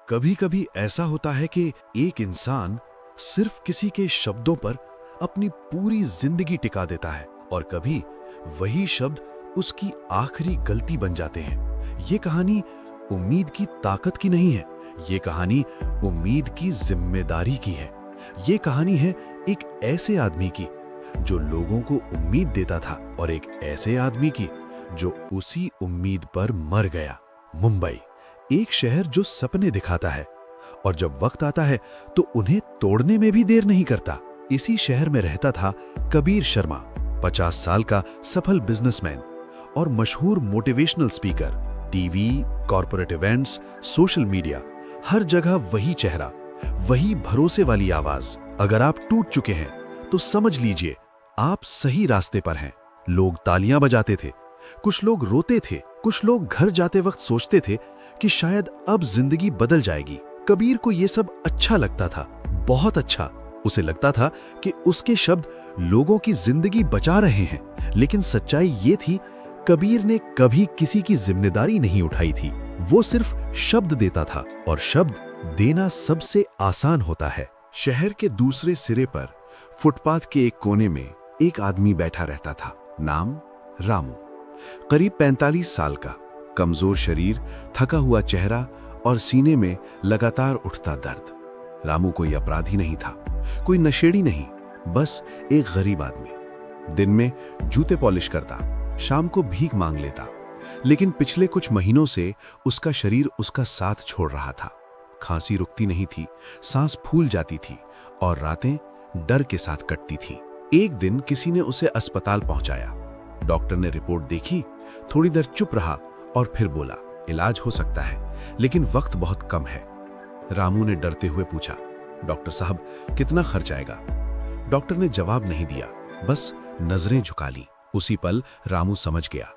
कभी कभी ऐसा होता है कि एक इंसान सिर्फ किसी के शब्दों पर अपनी पूरी जिंदगी टिका देता है और कभी वही शब्द उसकी आखिरी गलती बन जाते हैं। ये कहानी उम्मीद की ताकत की नहीं है, ये कहानी उम्मीद की जिम्मेदारी की है। ये कहानी है एक ऐसे आदमी की जो लोगों को उम्मीद देता था और एक ऐसे आदमी की जो उसी उम्मीद पर मर गया। मुंबई, एक शहर जो सपने दिखाता है और जब वक्त आता है तो उन्हें तोड़ने में भी देर नहीं करता। इसी शहर में रहता था कबीर शर्मा, 50 साल का सफल बिजनेसमैन और मशहूर motivational speaker. TV, corporate events, social media, हर जगह वही चेहरा, वही भरोसे वाली आवाज। अगर आप टूट चुके हैं तो समझ लीजिए आप सही रास्ते पर हैं। लोग तालियां बजाते थे, कुछ लोग रोते थे, कुछ लोग घर जाते वक्त सोचते थे कि शायद अब जिंदगी बदल जाएगी। कबीर को यह सब अच्छा लगता था, बहुत अच्छा। उसे लगता था कि उसके शब्द लोगों की जिंदगी बचा रहे हैं, लेकिन सच्चाई ये थी कबीर ने कभी किसी की जिम्मेदारी नहीं उठाई थी। वो सिर्फ शब्द देता था और शब्द देना सबसे आसान होता है। शहर के दूसरे सिरे पर फुटपाथ के एक कोने में एक आदमी बैठा रहता था। नाम रामू, करीब 45 साल का, कमजोर शरीर, थका हुआ चेहरा और सीने में लगातार उठता दर्द। रामू कोई अपराधी नहीं था, कोई नशेड़ी नहीं, बस एक गरीब आदमी। दिन में जूते पॉलिश करता, शाम को भीख मांग लेता, लेकिन पिछले कुछ महीनों से उसका शरीर उसका साथ छोड़ रहा था। खांसी रुकती नहीं थी, सांस फूल जाती थी और रातें डर के साथ कटती थीं। एक दिन किसी ने उसे अस्पताल पहुंचाया। डॉक्टर ने रिपोर्ट देखी, थोड़ी देर चुप रहा और फिर बोला, इलाज हो सकता है, लेकिन वक्त बहुत कम है। रामू ने डरते हुए पूछा, डॉक्टर साहब कितना खर्च आएगा? डॉक्टर ने जवाब नहीं दिया, बस नजरें झुका ली। उसी पल रामू समझ गया,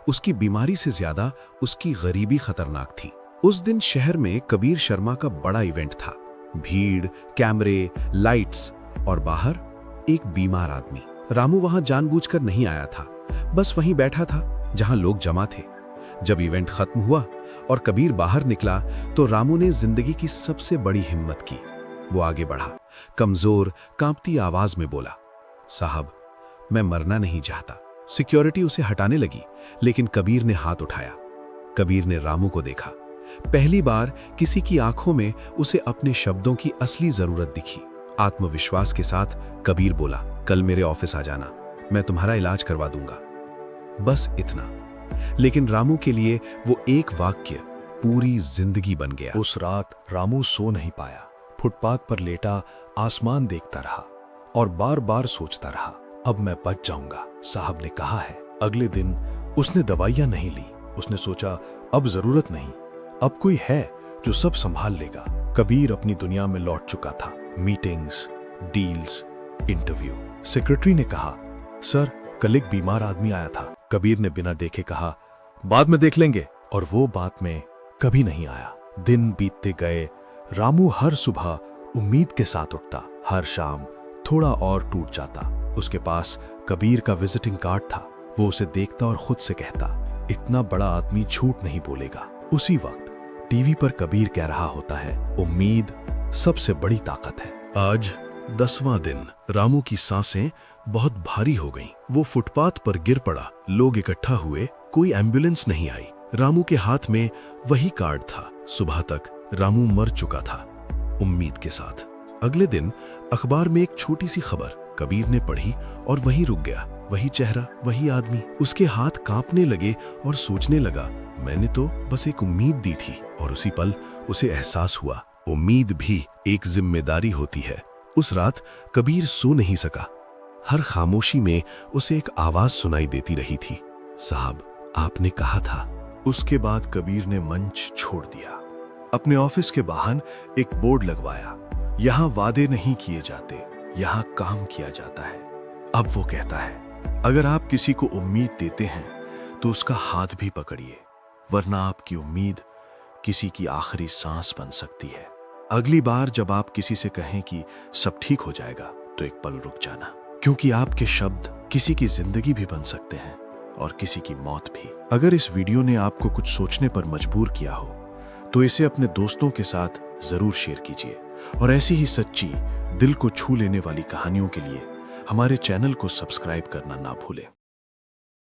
उसकी बीमारी से ज्यादा उसकी गरीबी खतरनाक थी। उस दिन शहर में कबीर शर्मा का बड़ा इवेंट था। भीड़, कैमरे, लाइट्स और बाहर एक बीमार आदमी। रामू वहां जानबूझकर नहीं आया था, बस वहीं बैठा था जहां लोग जमा थे। जब इवेंट खत्म हुआ और कबीर बाहर निकला तो रामू ने जिंदगी की सबसे बड़ी हिम्मत की। वो आगे बढ़ा, कमजोर, कांपती आवाज में बोला, साहब मैं मरना नहीं चाहता। सिक्योरिटी उसे हटाने लगी, लेकिन कबीर ने हाथ उठाया। कबीर ने रामू को देखा। पहली बार किसी की आंखों में उसे अपने शब्दों की असली जरूरत दिखी। आत्मविश्वास के साथ कबीर बोला, कल मेरे ऑफिस आ जाना, मैं तुम्हारा इलाज करवा दूंगा। बस इतना। लेकिन रामू के लिए वो एक वाक्य पूरी जिंदगी बन गया। उस रात रामू सो नहीं पाया। फुटपाथ पर लेटा आसमान देखता रहा और बार बार सोचता रहा, अब मैं बच जाऊंगा, साहब ने कहा है। अगले दिन उसने दवाइयां नहीं ली। उसने सोचा अब जरूरत नहीं, अब कोई है जो सब संभाल लेगा। कबीर अपनी दुनिया में लौट चुका था। Meetings, deals, interview. सेक्रेटरी ने कहा, सर कल एक बीमार आदमी आया था। कबीर ने बिना देखे कहा, बाद में देख लेंगे, और वो बात में कभी नहीं आया। दिन बीतते गए। रामू हर सुबह उम्मीद के साथ उठता, हर शाम थोड़ा और टूट जाता। उसके पास कबीर का विजिटिंग कार्ड था। वो उसे देखता और खुद से कहता, इतना बड़ा आदमी झूठ नहीं बोलेगा। उसी वक्त टीवी पर कबीर कह रहा होता है, उम्मीद सबसे बड़ी ताकत है। आज 10वां दिन। रामू की सांसें बहुत भारी हो गईं। वो फुटपाथ पर गिर पड़ा। लोग इकट्ठा हुए, कोई एम्बुलेंस नहीं आई। रामू के हाथ में वही कार्ड था। सुबह तक रामू मर चुका था, उम्मीद के साथ। अगले दिन अखबार में एक छोटी सी खबर कबीर ने पढ़ी और वहीं रुक गया। वही चेहरा, वही आदमी। उसके हाथ कांपने लगे और सोचने लगा, मैंने तो बस एक उम्मीद दी थी। और उसी पल उसे एहसास हुआ, उम्मीद भी एक जिम्मेदारी होती है। उस रात कबीर सो नहीं सका। हर खामोशी में उसे एक आवाज सुनाई देती रही थी, साहब आपने कहा था। उसके बाद कबीर ने मंच छोड़ दिया। अपने ऑफिस के बाहर एक बोर्ड लगवाया, यहां वादे नहीं किए जाते, यहां काम किया जाता है। अब वो कहता है, अगर आप किसी को उम्मीद देते हैं तो उसका हाथ भी पकड़िए, वरना आपकी उम्मीद किसी की आखिरी सांस बन सकती है। अगली बार जब आप किसी से कहें कि सब ठीक हो जाएगा, तो एक पल रुक जाना, क्योंकि आपके शब्द किसी की जिंदगी भी बन सकते हैं और किसी की मौत भी। अगर इस वीडियो ने आपको कुछ सोचने पर मजबूर किया हो तो इसे अपने दोस्तों के साथ जरूर शेयर कीजिए। और ऐसी ही सच्ची, दिल को छू लेने वाली कहानियों के लिए हमारे चैनल को सब्सक्राइब करना ना भूलें।